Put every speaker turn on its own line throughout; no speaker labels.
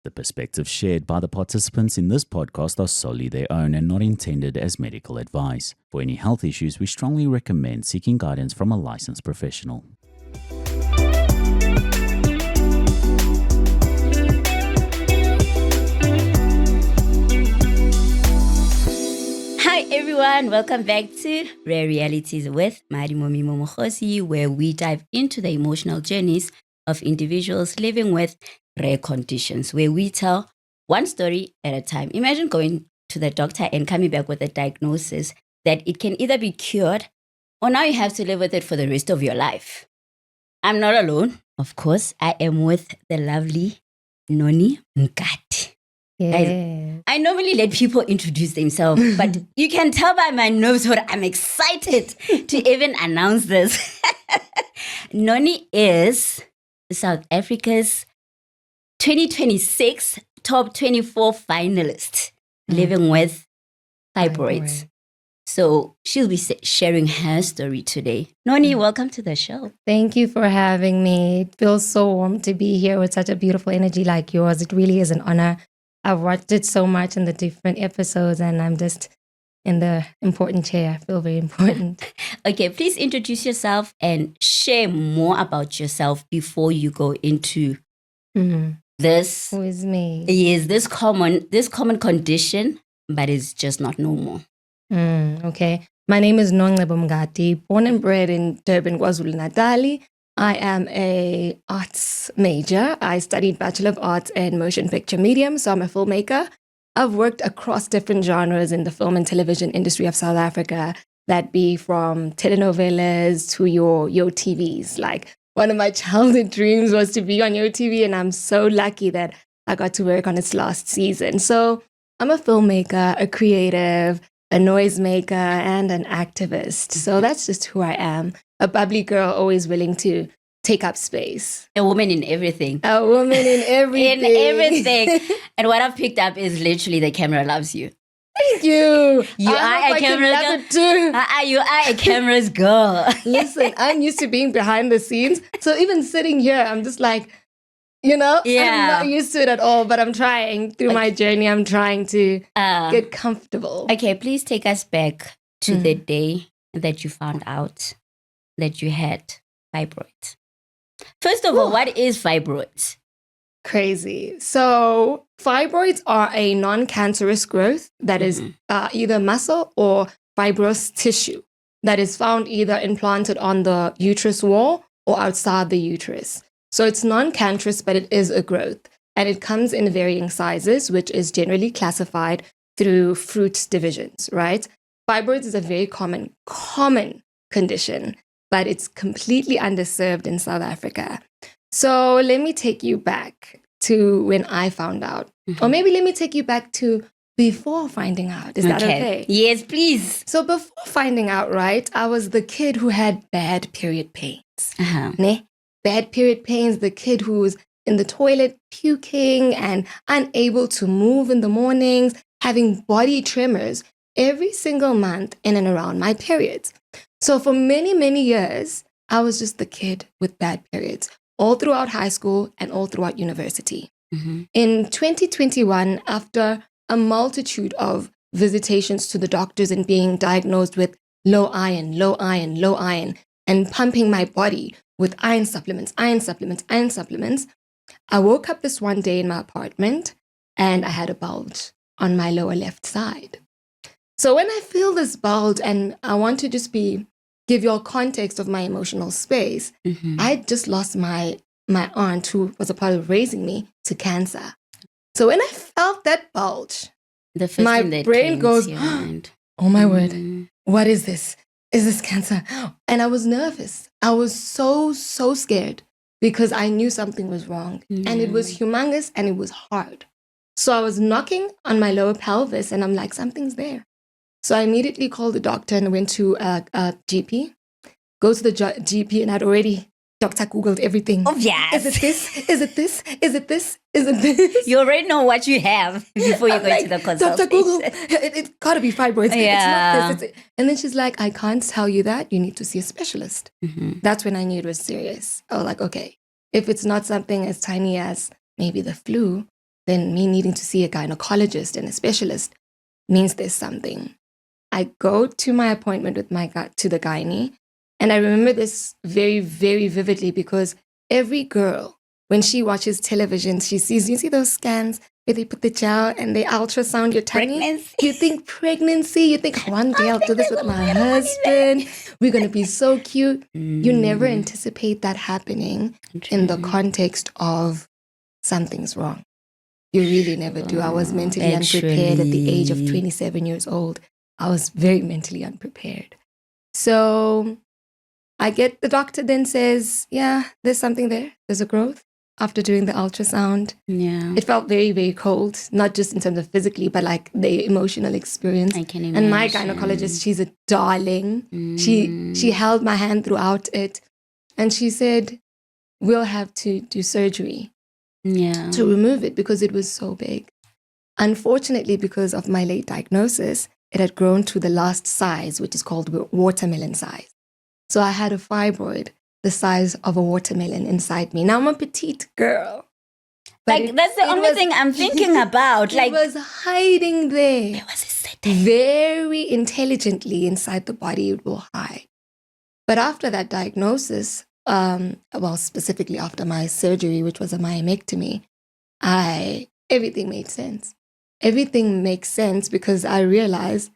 The perspectives shared by the participants in this podcast are solely their own and not intended as medical advice. For any health issues, we strongly recommend seeking guidance from a licensed professional.
Hi everyone, welcome back to Rare Realities with Mimo, Mokgosi, where we dive into the emotional journeys of individuals living with rare conditions, where we tell one story at a time. Imagine going to the doctor and coming back with a diagnosis that it can either be cured or now you have to live with it for the rest of your life. I'm not alone, of course. I am with the lovely Nongcebo Mngadi.
Yeah.
I normally let people introduce themselves, but you can tell by my nose that I'm excited to even announce this. Noni is South Africa's 2026 top 24 finalist living with fibroids. So she'll be sharing her story today. Noni, welcome to the show.
Thank you for having me. It feels so warm to be here with such a beautiful energy like yours. It really is an honor. I've watched it so much in the different episodes and I'm just in the important chair. I feel very important.
Okay, please introduce yourself and share more about yourself before you go into this.
Who is me?
Yes, this common condition, but it's just not normal.
Okay. My name is Nongcebo Mngadi, born and bred in Durban, KwaZulu-Natal. I am a arts major. I studied Bachelor of Arts in Motion Picture Medium, so I'm a filmmaker. I've worked across different genres in the film and television industry of South Africa, that be from telenovelas to your TVs. Like, one of my childhood dreams was to be on your TV, and I'm so lucky that I got to work on its last season. So I'm a filmmaker, a creative, a noisemaker, and an activist. So that's just who I am. A bubbly girl, always willing to take up space.
A woman in everything.
A woman in everything.
In everything. And what I've picked up is literally the camera loves you.
Thank you.
You are a camera girl. You are a camera's girl.
Listen, I'm used to being behind the scenes. So even sitting here, I'm just like, I'm not used to it at all, but I'm trying through my journey. I'm trying to get comfortable.
Okay, please take us back to the day that you found out that you had fibroids. First of all, what is fibroids?
Crazy. So fibroids are a non-cancerous growth that is either muscle or fibrous tissue that is found either implanted on the uterus wall or outside the uterus. So it's non-cancerous, but it is a growth. And it comes in varying sizes, which is generally classified through fruit divisions, right? Fibroids is a very common condition, but it's completely underserved in South Africa. So let me take you back to when I found out. Or maybe let me take you back to before finding out. Is that okay?
Yes, please.
So before finding out, right, I was the kid who had bad period pains. Bad period pains, the kid who was in the toilet puking and unable to move in the mornings, having body tremors every single month in and around my periods. So for many, many years, I was just the kid with bad periods, all throughout high school and all throughout university. In 2021, after a multitude of visitations to the doctors and being diagnosed with low iron, and pumping my body with iron supplements, I woke up this one day in my apartment and I had a bulge on my lower left side. So when I feel this bulge, and I want to just give you all context of my emotional space, I had just lost my aunt who was a part of raising me to cancer. So when I felt that bulge, my brain goes, oh my word, what is this? Is this cancer? And I was nervous. I was so scared because I knew something was wrong and it was humongous and it was hard. So I was knocking on my lower pelvis and I'm like, something's there. So I immediately called the doctor and went to a GP. Go to the GP and I'd already Dr. Googled everything.
Oh, yes.
Is it this? Is it this? Is it this? Is it this?
You already know what you have before you go to the consultation.
Dr. Google, it got to be fibroids.
Yeah.
It's not this. And then she's like, I can't tell you that. You need to see a specialist.
Mm-hmm.
That's when I knew it was serious. I was like, okay, if it's not something as tiny as maybe the flu, then me needing to see a gynecologist and a specialist means there's something. I go to my appointment with to the gynae, and I remember this very, very vividly because every girl, when she watches television, she sees, you see those scans where they put the gel and they ultrasound your tummy?
Pregnancy.
You think pregnancy, you think one day I'll do this with my husband. We're going to be so cute. You never anticipate that happening in the context of something's wrong. You really never do. I was mentally unprepared at the age of 27 years old. I was very mentally unprepared. So the doctor then says, yeah, there's something there. There's a growth. After doing the ultrasound, it felt very, very cold, not just in terms of physically, but like the emotional experience.
I can imagine.
And my gynecologist, she's a darling. She held my hand throughout it. And she said, we'll have to do surgery to remove it because it was so big. Unfortunately, because of my late diagnosis, it had grown to the last size, which is called watermelon size. So I had a fibroid the size of a watermelon inside me. Now I'm a petite girl.
Like, that's the only thing I'm thinking about. Like,
it was hiding there.
There was a setting.
Very intelligently inside the body, it will hide. But after that diagnosis, specifically after my surgery, which was a myomectomy, everything made sense. Everything makes sense because I realized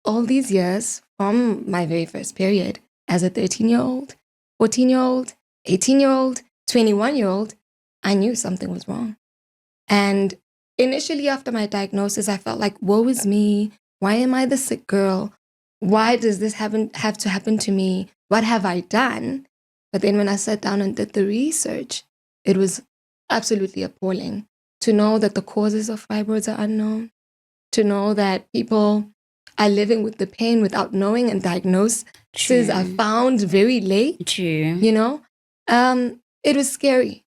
all these years from my very first period as a 13-year-old, 14-year-old, 18-year-old, 21-year-old, I knew something was wrong. And initially after my diagnosis, I felt like, woe is me. Why am I the sick girl? Why does this have to happen to me? What have I done? But then when I sat down and did the research, it was absolutely appalling to know that the causes of fibroids are unknown, to know that people are living with the pain without knowing, and diagnoses are found very late.
True.
You know, it was scary,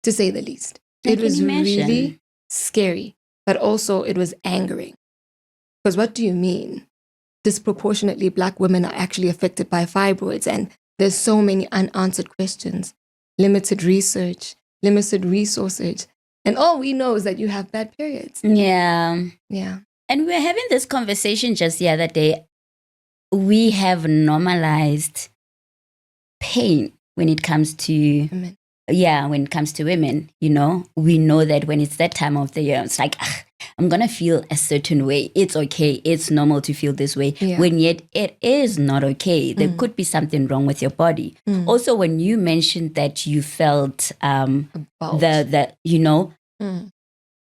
to say the least. It was really scary, but also it was angering. Because what do you mean? Disproportionately, Black women are actually affected by fibroids, and there's so many unanswered questions, limited research, limited resources, and all we know is that you have bad periods.
Yeah.
Yeah.
And we were having this conversation just the other day. We have normalized pain when it comes to
women.
Yeah, when it comes to women, you know, we know that when it's that time of the year, it's like, I'm going to feel a certain way. It's okay. It's normal to feel this way.
Yeah.
When yet it is not okay. There could be something wrong with your body. Also, when you mentioned that you felt you know,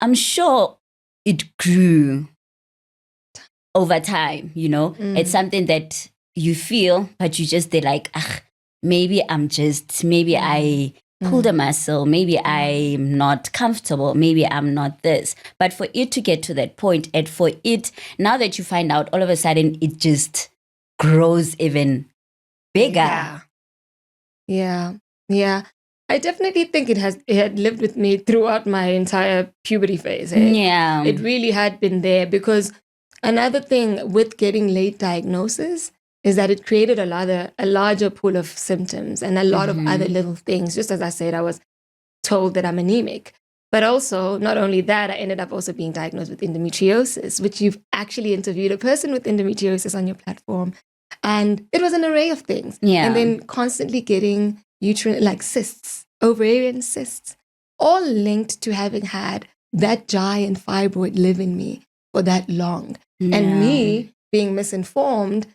I'm sure it grew over time, you know. It's something that you feel, but you just, they're like, maybe I pulled a muscle, maybe I'm not comfortable, maybe I'm not this. But for it to get to that point, and for it, now that you find out, all of a sudden, it just grows even bigger.
Yeah. I definitely think it had lived with me throughout my entire puberty phase.
Yeah.
It really had been there, because another thing with getting late diagnosis is that it created a larger pool of symptoms and a lot of other little things. Just as I said, I was told that I'm anemic. But also, not only that, I ended up also being diagnosed with endometriosis, which you've actually interviewed a person with endometriosis on your platform. And it was an array of things.
Yeah.
And then constantly getting uterine, like cysts, ovarian cysts, all linked to having had that giant fibroid live in me for that long.
Yeah.
And me being misinformed,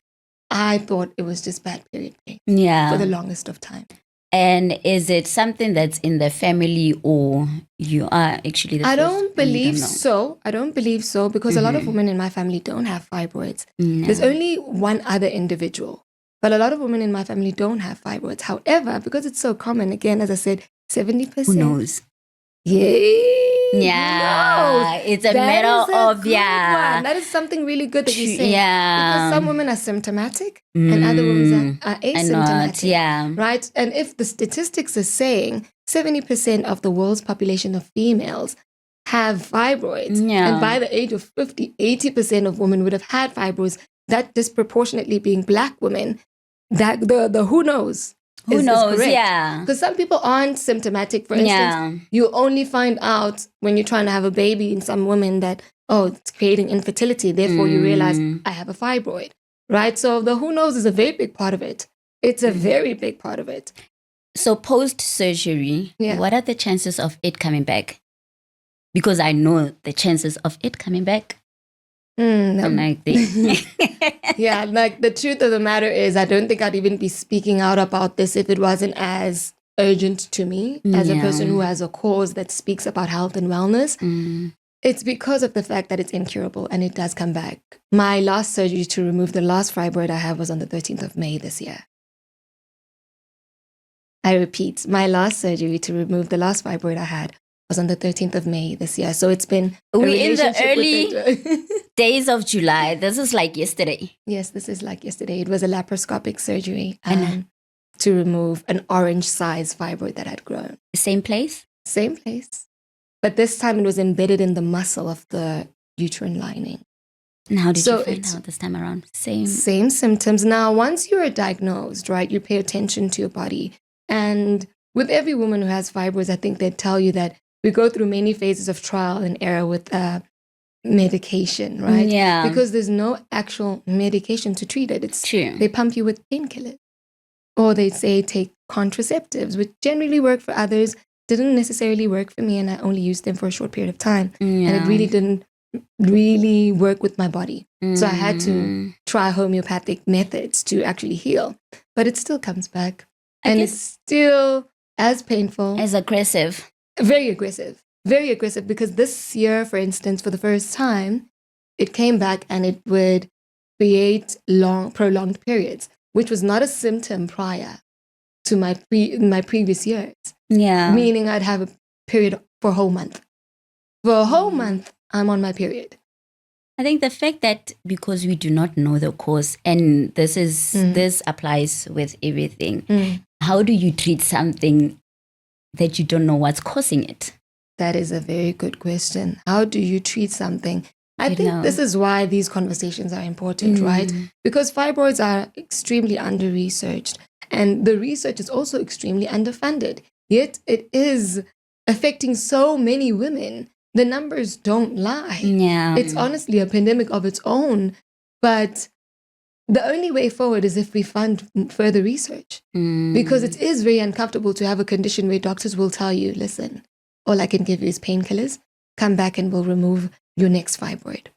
I thought it was just bad period pain for the longest of time.
And is it something that's in the family, or you are actually the
I
first?
don't believe so. I don't believe so, because a lot of women in my family don't have fibroids.
No.
There's only one other individual, but a lot of women in my family don't have fibroids. However, because it's so common, again, as I said, 70%.
Who knows?
Yeah,
it's a matter of
one. That is something really good that you say.
Yeah,
because some women are symptomatic and other women are asymptomatic.
Not,
right. And if the statistics are saying 70% of the world's population of females have fibroids, and by the age of 50, 80% of women would have had fibroids, that disproportionately being Black women, that the who knows.
Who knows?
correct.
Yeah.
Because some people aren't symptomatic. For instance,
Yeah.
you only find out when you're trying to have a baby in some women that, oh, it's creating infertility. Therefore, you realize I have a fibroid, right? So the who knows is a very big part of it. It's a very big part of it.
So post-surgery,
Yeah.
what are the chances of it coming back? Because I know the chances of it coming back. I'm like,
Yeah, like the truth of the matter is I don't think I'd even be speaking out about this if it wasn't as urgent to me as a person who has a cause that speaks about health and wellness. It's because of the fact that it's incurable and it does come back. My last surgery to remove the last fibroid I have was on the 13th of May this year. I repeat, my last surgery to remove the last fibroid I had was on the 13th of May this year. So it's been
we in the early days of July. This is like yesterday.
Yes, this is like yesterday. It was a laparoscopic surgery to remove an orange size fibroid that had grown.
Same place?
Same place. But this time it was embedded in the muscle of the uterine lining.
And how did you find out this time around? Same
symptoms. Now, once you're diagnosed, right, you pay attention to your body. And with every woman who has fibroids, I think they tell you that we go through many phases of trial and error with medication, right?
Yeah.
Because there's no actual medication to treat it. It's
true.
They pump you with painkillers. Or they say take contraceptives, which generally work for others, didn't necessarily work for me, and I only used them for a short period of time.
Yeah.
And it really didn't really work with my body. So I had to try homeopathic methods to actually heal. But it still comes back. And it's still as painful.
As aggressive.
Very aggressive. Very aggressive, because this year, for instance, for the first time, it came back and it would create prolonged periods, which was not a symptom prior to my previous years.
Yeah.
Meaning I'd have a period for a whole month. For a whole month, I'm on my period.
I think the fact that because we do not know the cause, and this applies with everything, how do you treat something that you don't know what's causing it?
That is a very good question. How do you treat something? I think this is why these conversations are important, right? Because fibroids are extremely under-researched, and the research is also extremely underfunded. Yet it is affecting so many women. The numbers don't lie.
Yeah.
It's honestly a pandemic of its own. But the only way forward is if we fund further research. Because it is very uncomfortable to have a condition where doctors will tell you, listen, all I can give you is painkillers. Come back and we'll remove your next fibroid.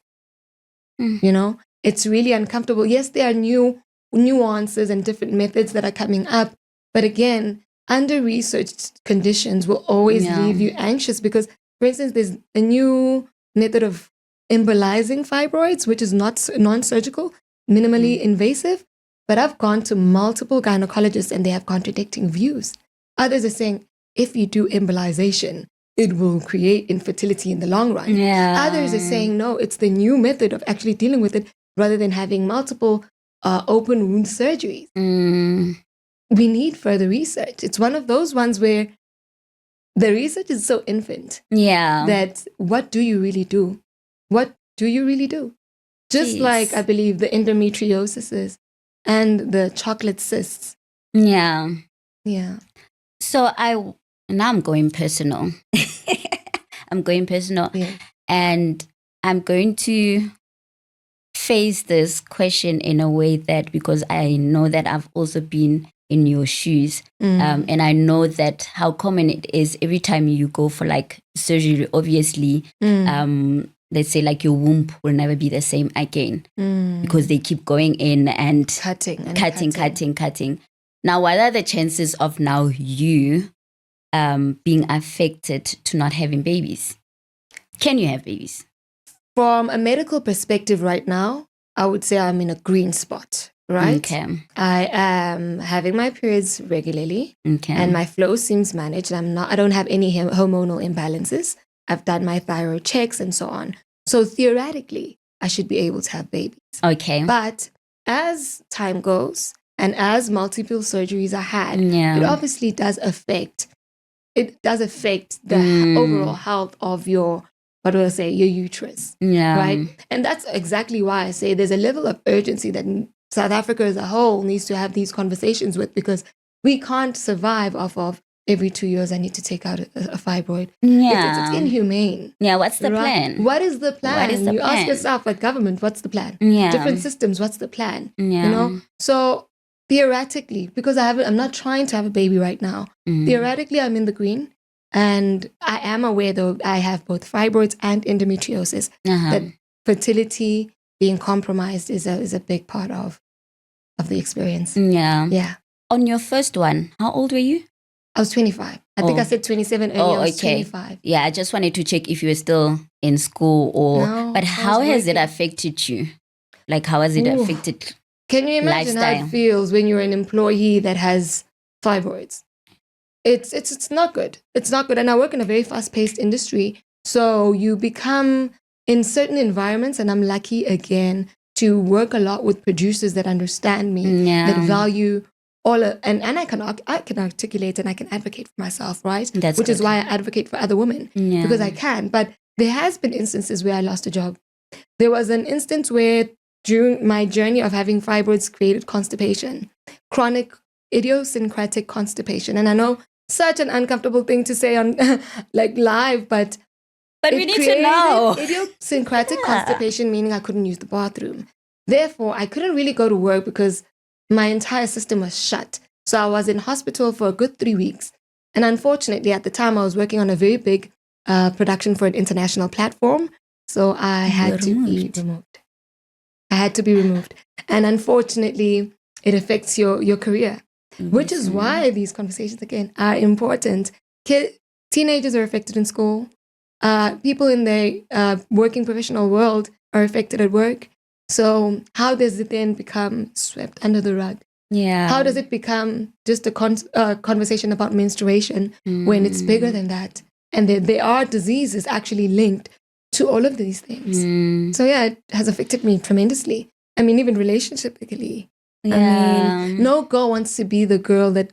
You know, it's really uncomfortable. Yes, there are new nuances and different methods that are coming up. But again, under-researched conditions will always leave you anxious because, for instance, there's a new method of embolizing fibroids, which is not non-surgical, minimally invasive. But I've gone to multiple gynecologists and they have contradicting views. Others are saying, if you do embolization, it will create infertility in the long run.
Yeah.
Others are saying, no, it's the new method of actually dealing with it rather than having multiple open wound surgeries. We need further research. It's one of those ones where the research is so infant that what do you really do? What do you really do? Just like I believe the endometriosis and the chocolate cysts.
Yeah.
Yeah.
So now I'm going personal. And I'm going to face this question in a way that, because I know that I've also been in your shoes, and I know that how common it is every time you go for like surgery, obviously, let's say like your womb will never be the same again because they keep going in and cutting. Now, what are the chances of now you being affected to not having babies? Can you have babies?
From a medical perspective right now, I would say I'm in a green spot, right?
Okay.
I am having my periods regularly.
Okay.
And my flow seems managed. I don't have any hormonal imbalances. I've done my thyroid checks and so on. So theoretically, I should be able to have babies.
Okay.
But as time goes and as multiple surgeries are had, it obviously does affect the overall health of your uterus.
Yeah.
Right? And that's exactly why I say there's a level of urgency that South Africa as a whole needs to have these conversations with, because We can't survive off of every 2 years I need to take out a fibroid.
Yeah.
It's inhumane.
Yeah, what's the
right?
plan?
What is the plan?
What is the
you
plan?
ask yourself, like government, what's the plan?
Yeah.
Different systems, what's the plan?
Yeah.
You know? So theoretically, because I'm not trying to have a baby right now, theoretically I'm in the green. And I am aware, though, I have both fibroids and endometriosis, that fertility being compromised is a big part of the experience.
Yeah.
Yeah.
On your first one, how old were you?
I was 25. I think I said 27 earlier. I was 25.
Yeah, I just wanted to check if you were still in school or...
No,
but how has it affected you? Like, how has it affected
Can you imagine
lifestyle?
how it feels when you're an employee that has fibroids? It's not good. It's not good. And I work in a very fast-paced industry. So you become in certain environments, and I'm lucky again to work a lot with producers that understand me, that value and I can articulate and I can advocate for myself, right? Which is why I advocate for other women, because I can. But there has been instances where I lost a job. There was an instance where during my journey of having fibroids created constipation, chronic idiosyncratic constipation. And I know such an uncomfortable thing to say on like live, but
we need to know.
Idiosyncratic constipation, meaning I couldn't use the bathroom. Therefore, I couldn't really go to work because my entire system was shut. So I was in hospital for a good 3 weeks. And unfortunately, at the time, I was working on a very big production for an international platform. So I had to be removed. I had to be removed. And unfortunately, it affects your career, which is why these conversations, again, are important. Teenagers are affected in school. People in the working professional world are affected at work. So how does it then become swept under the rug?
Yeah.
How does it become just a conversation about menstruation when it's bigger than that? And there are diseases actually linked to all of these things. So yeah, it has affected me tremendously. I mean, even relationshipically.
Yeah.
I mean, no girl wants to be the girl that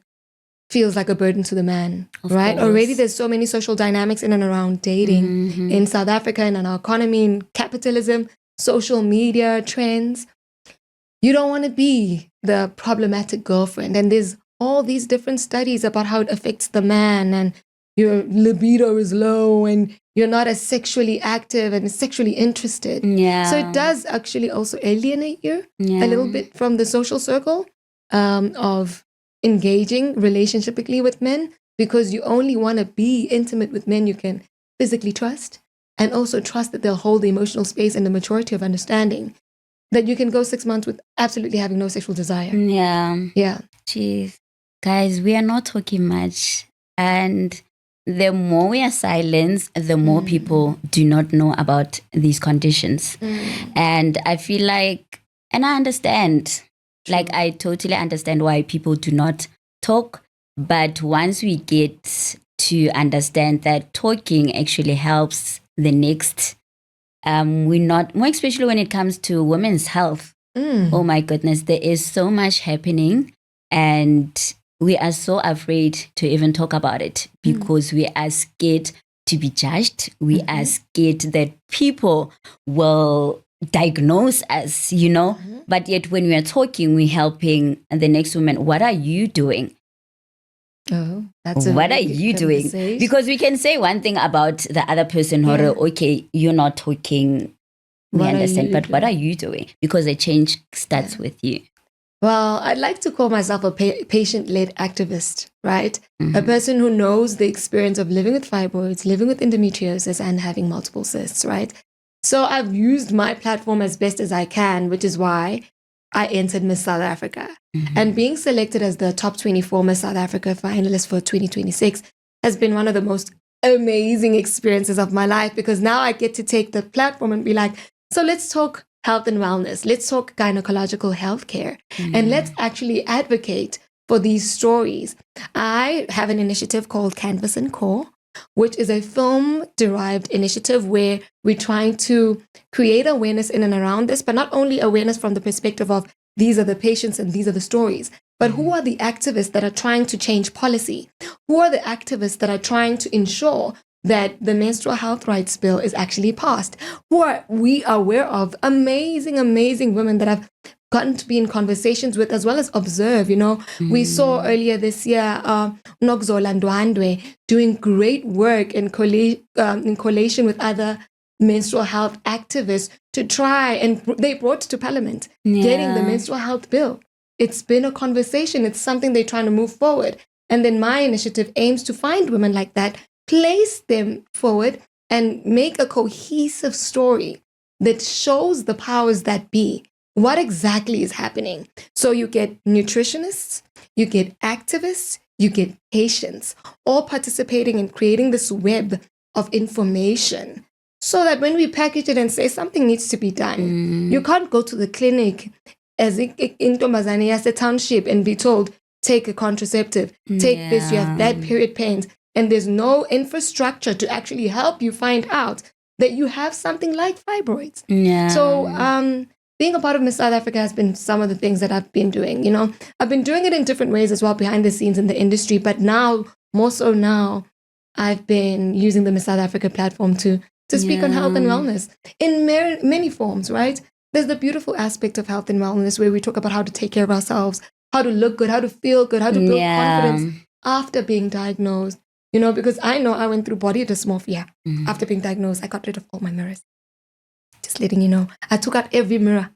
feels like a burden to the man, right?
Course.
Already there's so many social dynamics in and around dating in South Africa and in our economy, in capitalism, social media trends. You don't want to be the problematic girlfriend. And there's all these different studies about how it affects the man, and your libido is low and you're not as sexually active and sexually interested.
Yeah.
So it does actually also alienate you a little bit from the social circle of engaging relationshipically with men, because you only want to be intimate with men you can physically trust, and also trust that they'll hold the emotional space and the maturity of understanding that you can go 6 months with absolutely having no sexual desire. Yeah.
Jeez. Guys, we are not talking much. And the more we are silenced, the more people do not know about these conditions. And I feel like, and I understand, like I totally understand why people do not talk. But once we get to understand that talking actually helps the next, we're not, more especially when it comes to women's health. Oh my goodness, there is so much happening, and we are so afraid to even talk about it because we are scared to be judged. We are scared that people will diagnose us, you know. But yet when we are talking, we're helping the next woman. What are you doing?
Oh,
what are you doing? Because we can say one thing about the other person, or okay, you're not talking, we understand, but what are you doing? Because the change starts with you.
Well, I'd like to call myself a patient-led activist, right? A person who knows the experience of living with fibroids, living with endometriosis, and having multiple cysts, right? So I've used my platform as best as I can, which is why I entered Miss South Africa. And being selected as the top 24 Miss South Africa finalist for 2026 has been one of the most amazing experiences of my life, because now I get to take the platform and be like, so let's talk health and wellness. Let's talk gynecological health care. And let's actually advocate for these stories. I have an initiative called Canvas and Core, which is a film-derived initiative where we're trying to create awareness in and around this, but not only awareness from the perspective of these are the patients and these are the stories, but who are the activists that are trying to change policy? Who are the activists that are trying to ensure that the menstrual health rights bill is actually passed? Who are we aware of amazing, amazing women that have gotten to be in conversations with, as well as observe. We saw earlier this year Nongcebo Mngadi doing great work in collation with other menstrual health activists to try, and they brought to Parliament getting the menstrual health bill. It's been a conversation. It's something they're trying to move forward. And then my initiative aims to find women like that, place them forward, and make a cohesive story that shows the powers that be what exactly is happening. So you get nutritionists, you get activists, you get patients, all participating in creating this web of information, so that when we package it and say something needs to be done, you can't go to the clinic as in Ntombazane Yase township and be told, take a contraceptive, take this, you have bad period pains, and there's no infrastructure to actually help you find out that you have something like fibroids. So being a part of Miss South Africa has been some of the things that I've been doing. I've been doing it in different ways as well behind the scenes in the industry, but now, more so now, I've been using the Miss South Africa platform to speak on health and wellness in many forms, right? There's the beautiful aspect of health and wellness where we talk about how to take care of ourselves, how to look good, how to feel good, how to build confidence after being diagnosed. Because I know I went through body dysmorphia after being diagnosed. I got rid of all my mirrors. Just letting you know. I took out every mirror.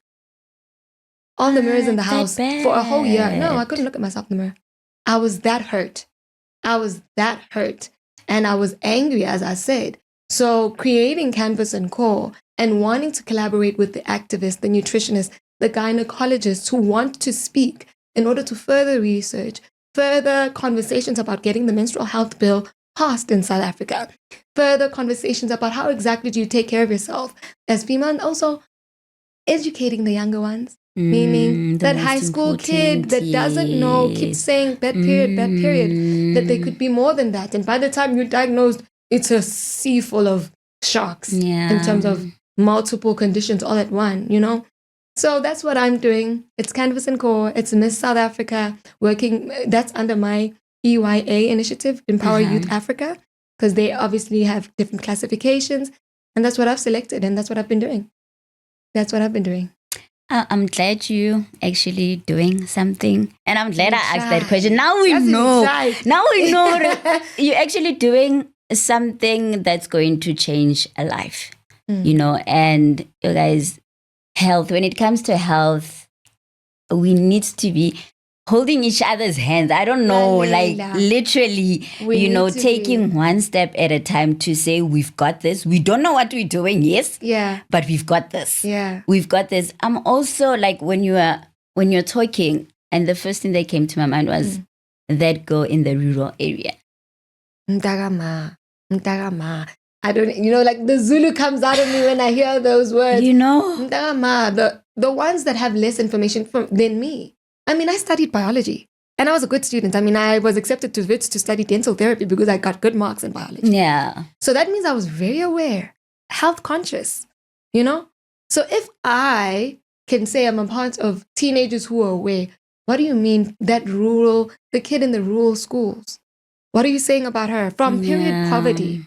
All the mirrors in the house for a whole year. No, I couldn't look at myself in the mirror. I was that hurt. And I was angry, as I said. So creating Canvas and Core and wanting to collaborate with the activists, the nutritionists, the gynecologists who want to speak in order to further research, further conversations about getting the menstrual health bill passed in South Africa, further conversations about how exactly do you take care of yourself as female, and also educating the younger ones, meaning that high school kid that doesn't know, keeps saying bad period, that they could be more than that. And by the time you're diagnosed, it's a sea full of sharks in terms of multiple conditions all at one, So that's what I'm doing. It's Canvas and Core. It's Miss South Africa working. That's under my EYA initiative, Empower Youth Africa, because they obviously have different classifications. And that's what I've selected. And that's what I've been doing.
I'm glad you actually doing something. And I'm glad I asked that question. Now we know that you're actually doing something that's going to change a life, and you guys, health, when it comes to health, we need to be holding each other's hands. I don't know, literally, taking one step at a time to say, we've got this. We don't know what we're doing, yes, but we've got this. We've got this. I'm also like, when you're talking, and the first thing that came to my mind was that girl in the rural area.
Mntagama. I don't, like the Zulu comes out of me when I hear those words. Mntagama, the ones that have less information than me. I mean, I studied biology and I was a good student. I mean, I was accepted to Wits to study dental therapy because I got good marks in biology. So that means I was very aware, health conscious, So if I can say I'm a part of teenagers who are aware, what do you mean the kid in the rural schools? What are you saying about her? From period poverty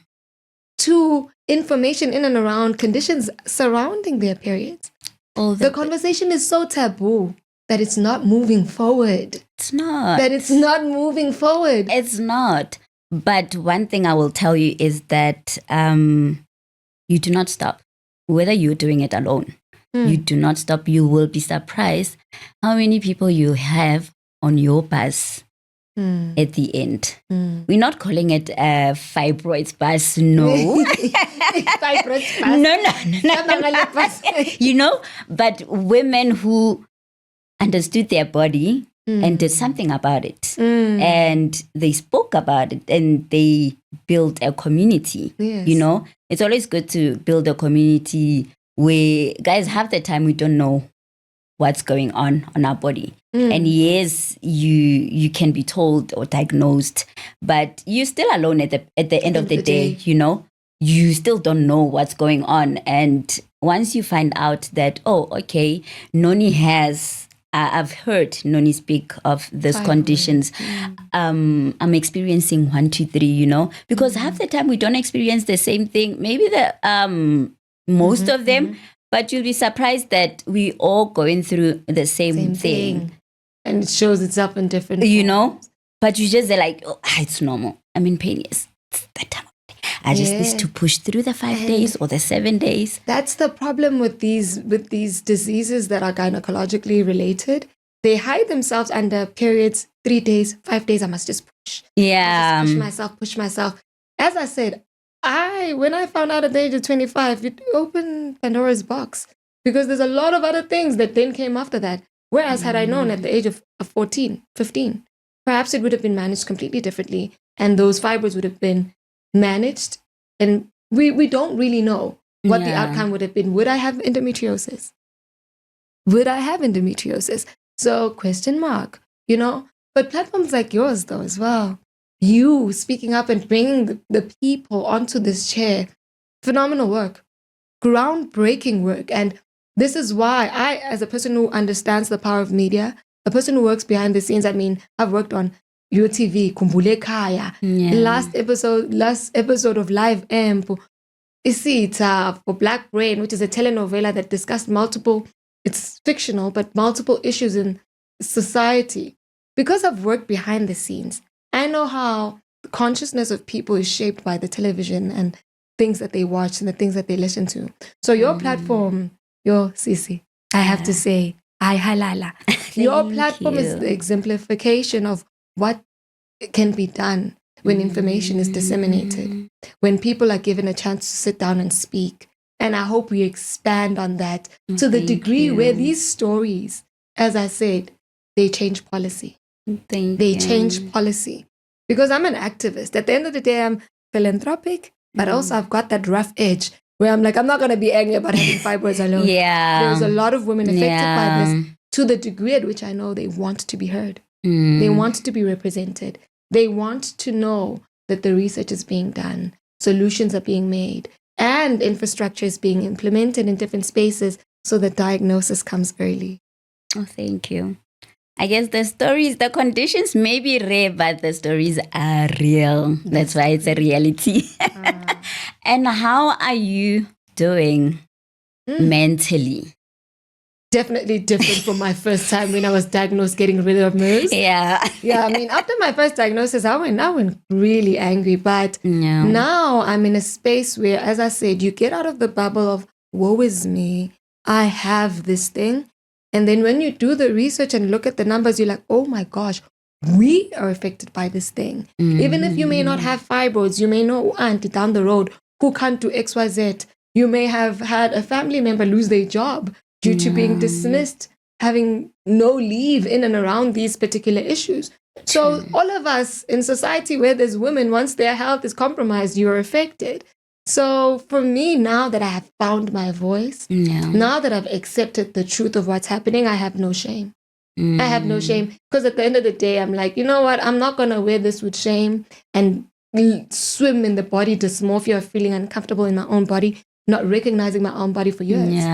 to information in and around conditions surrounding their periods. The conversation is so taboo that it's not moving forward.
It's not.
It's
not. But one thing I will tell you is that you do not stop. Whether you're doing it alone, you do not stop. You will be surprised how many people you have on your bus at the end. We're not calling it a fibroids bus, no.
Fibroids bus.
No. But women who understood their body and did something about it. And they spoke about it and they built a community. It's always good to build a community where, guys, half the time we don't know what's going on our body. And yes, you can be told or diagnosed, but you're still alone at the end of the day, you still don't know what's going on. And once you find out that, oh, okay, Noni has, I've heard Noni speak of these conditions. I'm experiencing 1, 2, 3, because half the time we don't experience the same thing. Maybe most of them, But you'll be surprised that we all going through the same thing.
And it shows itself in different
You
forms.
know? But you just, they're like, oh, it's normal. I'm in pain, yes. It's that time of day. I just need to push through the 5 days or the 7 days.
That's the problem with these diseases that are gynecologically related. They hide themselves under periods, 3 days, 5 days. I must just push.
Yeah.
I just push myself. As I said, when I found out at the age of 25, it opened Pandora's box because there's a lot of other things that then came after that. Whereas had I known at the age of 14, 15, perhaps it would have been managed completely differently and those fibroids would have been managed. And we don't really know what the outcome would have been. Would I have endometriosis? So question mark, But platforms like yours, though, as well, you speaking up and bringing the people onto this chair, phenomenal work, groundbreaking work. And this is why I, as a person who understands the power of media, a person who works behind the scenes, I've worked on UTV, Kumbule Kaya, last episode of Live Amp, Isita for Black Brain, which is a telenovela that discussed it's fictional, but multiple issues in society. Because I've worked behind the scenes, I know how the consciousness of people is shaped by the television and things that they watch and the things that they listen to. So your platform, your Sisi, I have to say, Halala. Your platform is the exemplification of what can be done when information is disseminated, when people are given a chance to sit down and speak. And I hope we expand on that to the degree where these stories, as I said, they change policy. They change policy. Because I'm an activist. At the end of the day, I'm philanthropic, but also I've got that rough edge where I'm like, I'm not going to be angry about having fibroids alone. There's a lot of women affected by this to the degree at which I know they want to be heard. They want to be represented. They want to know that the research is being done, solutions are being made, and infrastructure is being implemented in different spaces so that diagnosis comes early.
Oh, thank you. I guess the conditions may be rare, but the stories are real. That's why it's a reality. And how are you doing mentally?
Definitely different from my first time when I was diagnosed getting rid of MERS.
Yeah.
After my first diagnosis, I went really angry. But now I'm in a space where, as I said, you get out of the bubble of, woe is me, I have this thing. And then when you do the research and look at the numbers, you're like, oh my gosh, we are affected by this thing. Even if you may not have fibroids, you may know auntie down the road who can't do XYZ. You may have had a family member lose their job due to being dismissed, having no leave in and around these particular issues. So all of us in society where there's women, once their health is compromised, you're affected. So for me, now that I have found my voice, now that I've accepted the truth of what's happening, I have no shame. I have no shame. Because at the end of the day, I'm like, you know what? I'm not going to wear this with shame and swim in the body dysmorphia of feeling uncomfortable in my own body, not recognizing my own body for years.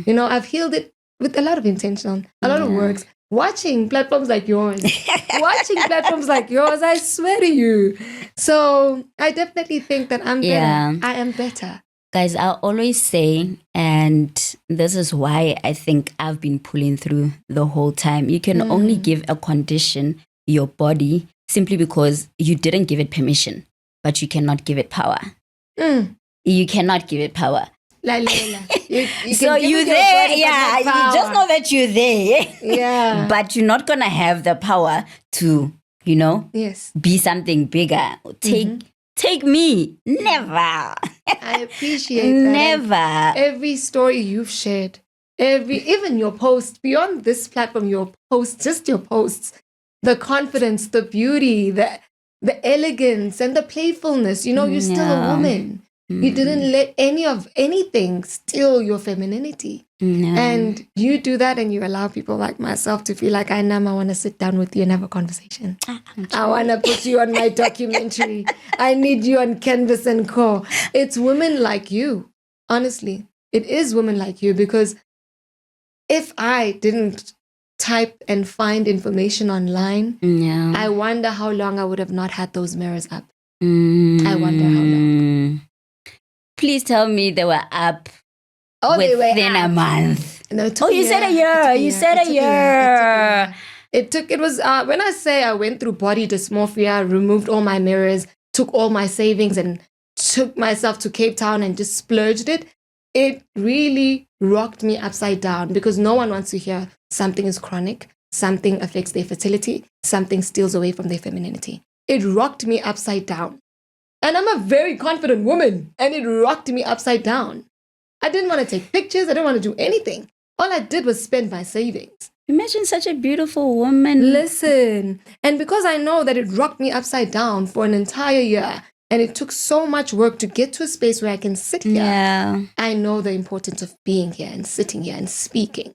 I've healed it with a lot of intention, a lot of works. Watching platforms like yours, I swear to you. So I definitely think that I'm better. I am better.
Guys, I always say, and this is why I think I've been pulling through the whole time, you can only give a condition your body simply because you didn't give it permission, but you cannot give it power. You cannot give it power. You so you're there, body, you just know that you're there, but you're not gonna have the power to, be something bigger. Take me, never.
I appreciate that.
Never.
Every story you've shared, even your posts beyond this platform, your posts, the confidence, the beauty, the elegance, and the playfulness. You're still a woman. You didn't let anything steal your femininity. And you do that and you allow people like myself to feel like, I want to sit down with you and have a conversation. I want to put you on my documentary. I need you on Canvas and Co. It's women like you. Honestly, it is women like you, because if I didn't type and find information online, I wonder how long I would have not had those mirrors up. I wonder how long.
Please tell me they were up
all the way
within a
up.
month.
No, it took
Oh,
a
you said a
year.
year.
It took
You said
It
a
took
year.
It was, when I say I went through body dysmorphia, removed all my mirrors, took all my savings and took myself to Cape Town and just splurged it, it really rocked me upside down because no one wants to hear something is chronic, something affects their fertility, something steals away from their femininity. It rocked me upside down. And I'm a very confident woman, and it rocked me upside down. I didn't want to take pictures. I didn't want to do anything. All I did was spend my savings.
Imagine such a beautiful woman.
Listen. And because I know that it rocked me upside down for an entire year, and it took so much work to get to a space where I can sit here,
Yeah.
I know the importance of being here and sitting here and speaking.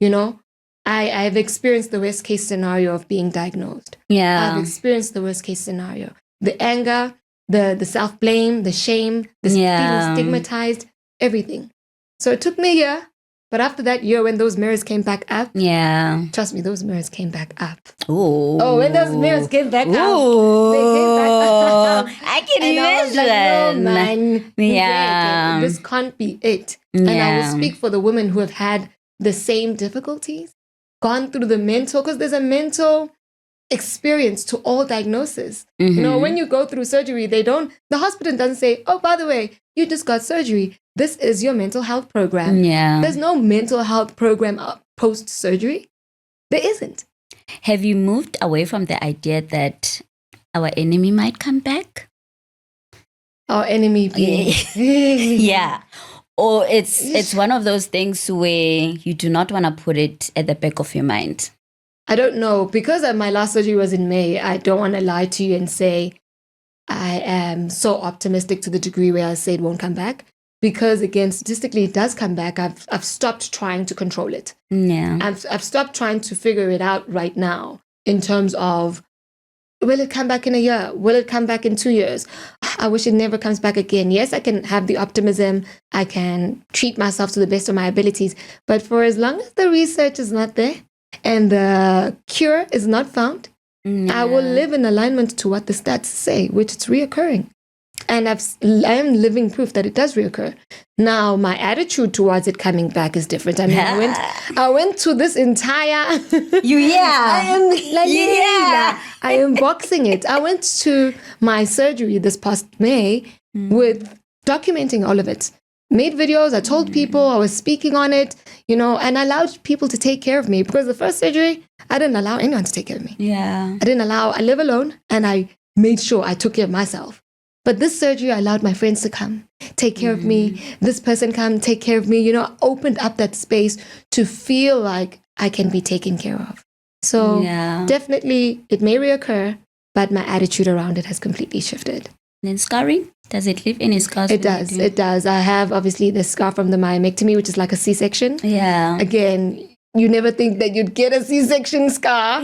You know, I've experienced the worst case scenario of being diagnosed.
Yeah.
I've experienced the worst case scenario. The anger, the self-blame, the shame, the feeling stigmatized, everything. So it took me a year. But after that year, when those mirrors came back up,
Yeah.
trust me, those mirrors came back up.
Ooh.
Oh, when those mirrors came back up, they came back up.
I can
And I was like,
imagine.
no, man.
Yeah.
This can't be it. And I
Yeah.
will speak for the women who have had the same difficulties, gone through the mental, because there's a mental experience to all diagnosis. You know, when you go through surgery, the hospital doesn't say, oh, by the way, you just got surgery. This is your mental health program.
Yeah.
There's no mental health program post-surgery. There isn't.
Have you moved away from the idea that our enemy might come back?
Our enemy being...
Yeah. Or it's one of those things where you do not want to put it at the back of your mind.
I don't know. Because my last surgery was in May, I don't want to lie to you and say I am so optimistic to the degree where I say it won't come back. Because again, statistically, it does come back. I've stopped trying to control it.
Yeah.
I've stopped trying to figure it out right now in terms of, will it come back in a year? Will it come back in 2 years? I wish it never comes back again. Yes, I can have the optimism. I can treat myself to the best of my abilities. But for as long as the research is not there and the cure is not found, I will live in alignment to what the stats say, which is reoccurring. And I am living proof that it does reoccur. Now, my attitude towards it coming back is different. I mean, I went to this entire... I am boxing it. I went to my surgery this past May with documenting all of it. Made videos, I told people, I was speaking on it, you know, and I allowed people to take care of me. Because the first surgery, I didn't allow anyone to take care of me.
Yeah.
I live alone, and I made sure I took care of myself. But this surgery, I allowed my friends to come, take care of me. This person come, take care of me. You know, opened up that space to feel like I can be taken care of. So definitely it may reoccur, but my attitude around it has completely shifted.
Then scarring? Does it leave any scars?
It does. It does. I have obviously the scar from the myomectomy, which is like a C-section.
Yeah.
Again, you never think that you'd get a C-section scar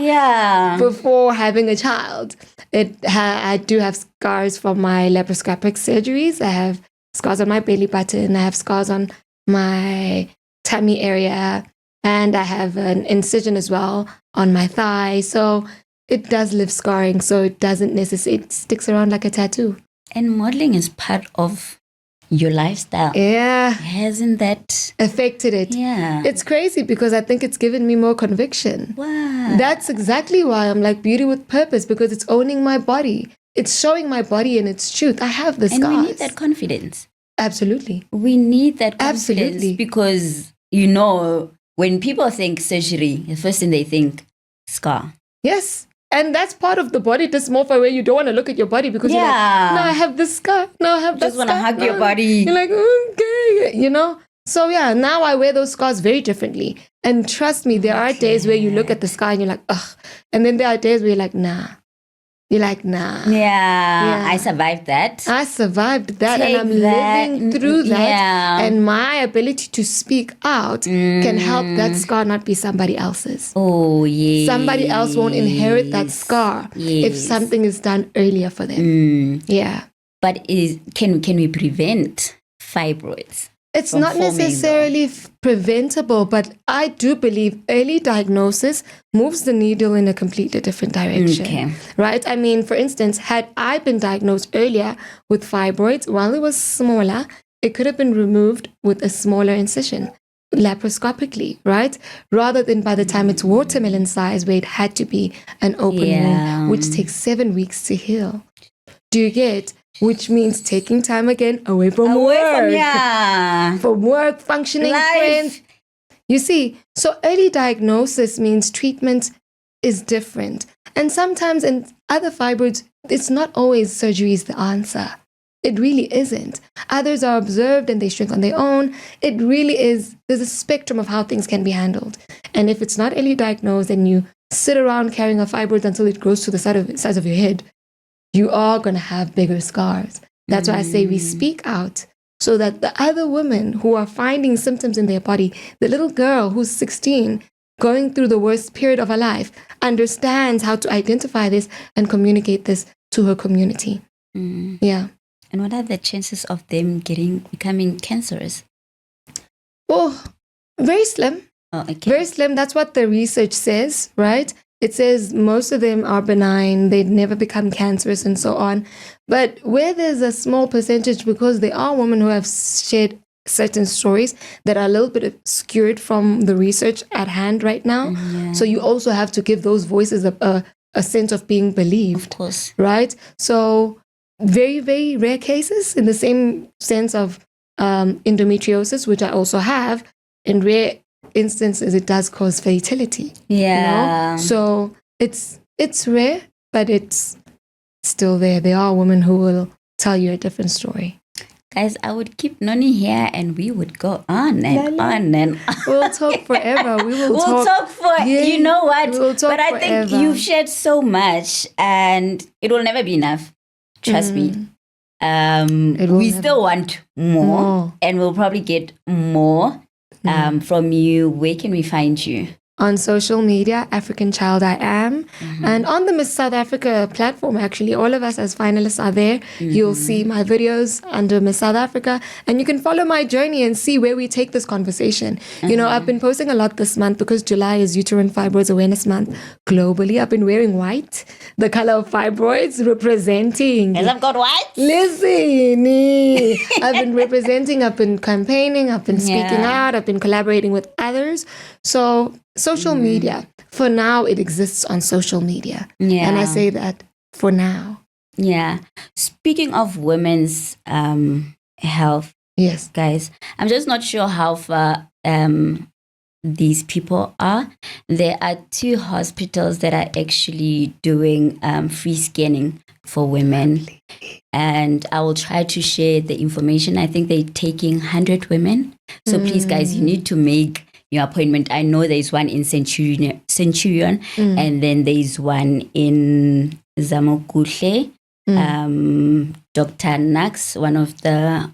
before having a child. I do have scars from my laparoscopic surgeries. I have scars on my belly button. I have scars on my tummy area. And I have an incision as well on my thigh. So it does leave scarring. So it doesn't necessarily, it sticks around like a tattoo.
And modeling is part of your lifestyle.
Yeah.
Hasn't that
affected it?
Yeah.
It's crazy because I think it's given me more conviction.
Wow.
That's exactly why I'm like beauty with purpose, because it's owning my body. It's showing my body in its truth. I have the scars.
And we need that confidence.
Absolutely.
We need that confidence.
Absolutely.
Because, you know, when people think surgery, the first thing they think, scar.
Yes. And that's part of the body dysmorphia where you don't want to look at your body because you're like, no, I have this scar. No, I have that
scar. Just want to hug
no.
your body.
You're like, okay, you know? So yeah, now I wear those scars very differently. And trust me, there are days where you look at the scar and you're like, ugh. And then there are days where you're like, nah. You're like, nah.
Yeah. I survived that.
I survived that and I'm living through that.
Yeah.
And my ability to speak out can help that scar not be somebody else's.
Oh, yeah.
Somebody else won't inherit that scar if something is done earlier for them. Yeah.
But can we prevent fibroids?
It's not necessarily preventable, but I do believe early diagnosis moves the needle in a completely different direction.
Okay.
Right? I mean, for instance, had I been diagnosed earlier with fibroids while it was smaller, it could have been removed with a smaller incision, laparoscopically, right? Rather than by the time it's watermelon size, where it had to be an open wound, which takes 7 weeks to heal. Do you get? Which means taking time again away from work. From work, functioning, friends. You see, so early diagnosis means treatment is different. And sometimes in other fibroids, it's not always surgery is the answer. It really isn't. Others are observed and they shrink on their own. It really is, there's a spectrum of how things can be handled. And if it's not early diagnosed and you sit around carrying a fibroid until it grows to the size of your head, you are going to have bigger scars. That's why I say we speak out so that the other women who are finding symptoms in their body, the little girl who's 16, going through the worst period of her life, understands how to identify this and communicate this to her community. Yeah.
And what are the chances of them becoming cancerous?
Oh, very slim.
Oh, okay.
Very slim. That's what the research says, right? It says most of them are benign, they'd never become cancerous and so on. But where there's a small percentage, because there are women who have shared certain stories that are a little bit obscured from the research at hand right now. So you also have to give those voices a sense of being believed.
Of course.
Right? So very, very rare cases in the same sense of endometriosis, which I also have. In rare instances, it does cause fertility.
Yeah.
You know? So it's rare, but it's still there. There are women who will tell you a different story.
Guys, I would keep Noni here and we would go on and on and on.
We'll talk forever. We'll
talk for, you know what?
We'll talk
but I think you've shared so much and it will never be enough. Trust me. We still want more and we'll probably get more from you. Where can we find you?
On social media, African Child I Am. And on the Miss South Africa platform, actually, all of us as finalists are there. You'll see my videos under Miss South Africa. And you can follow my journey and see where we take this conversation. You know, I've been posting a lot this month because July is Uterine Fibroids Awareness Month globally. I've been wearing white, the color of fibroids, representing.
And I've got white.
Listen, I've been representing, I've been campaigning, I've been speaking out, I've been collaborating with others. So social media, for now, it exists on social media. And I say that for now.
Yeah. Speaking of women's health,
yes,
guys, I'm just not sure how far these people are. There are 2 hospitals that are actually doing free scanning for women. And I will try to share the information. I think they're taking 100 women. So please, guys, you need to make your appointment. I know there's one in Centurion and then there's one in Zamokuhle. Dr. Nax, one of the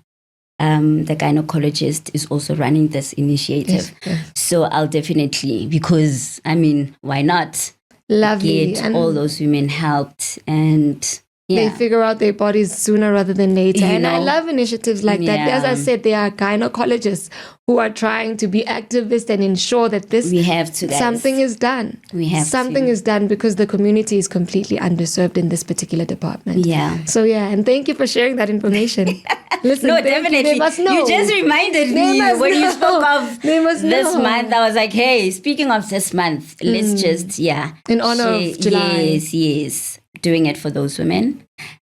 gynecologist, is also running this initiative. Yes. So I'll definitely, because I mean, why not?
Lovely.
Get all those women helped and
they figure out their bodies sooner rather than later. And I love initiatives like that. As I said, there are gynecologists who are trying to be activists and ensure that
we have to, guys.
Something is done. Something is done because the community is completely underserved in this particular department.
Yeah.
So and thank you for sharing that information. Listen,
no, definitely.
They must know.
You just reminded me when you spoke of this month. I was like, hey, speaking of this month, let's just,
in honor of July.
Yes. Doing it for those women.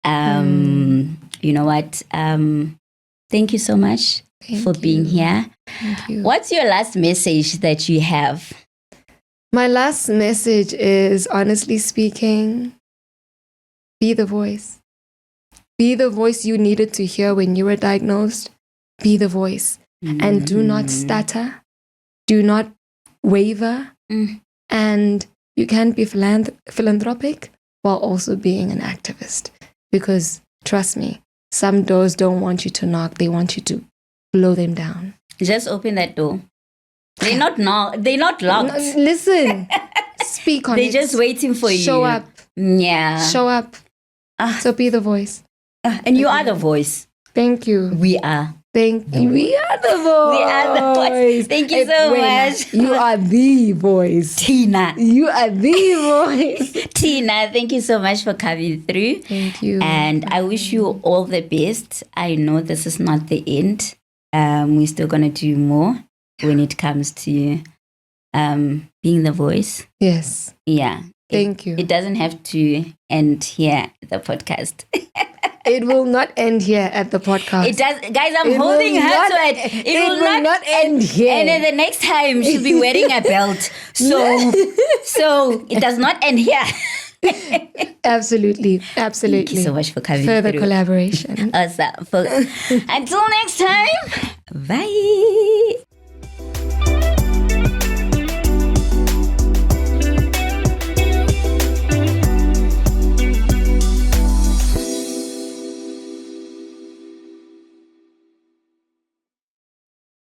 You know what? Thank you so much for being here.
Thank you.
What's your last message that you have?
My last message is, honestly speaking, be the voice. Be the voice you needed to hear when you were diagnosed. Be the voice. And do not stutter. Do not waver. And you can be philanthropic while also being an activist. Because, trust me, some doors don't want you to knock. They want you to blow them down.
Just open that door. They're not locked. No,
listen. Speak on it.
They're just waiting for you.
Show up.
Yeah.
Show up. So be the voice.
And you are the voice.
Thank you.
We are.
Thank you. We are the voice.
We are the voice. Thank you so much.
You are the voice.
Tina.
You are the voice.
Tina, thank you so much for coming through.
Thank you.
And I wish you all the best. I know this is not the end. We're still going to do more when it comes to being the voice.
Yes.
Yeah.
Thank you.
It doesn't have to end here at the podcast.
It will not end here at the podcast.
It does, guys. I'm holding her to it. It will not
end here.
And then the next time she'll be wearing a belt. So it does not end here.
Absolutely.
Thank you so much for coming
Further
through.
collaboration.
Awesome. Until next time. Bye.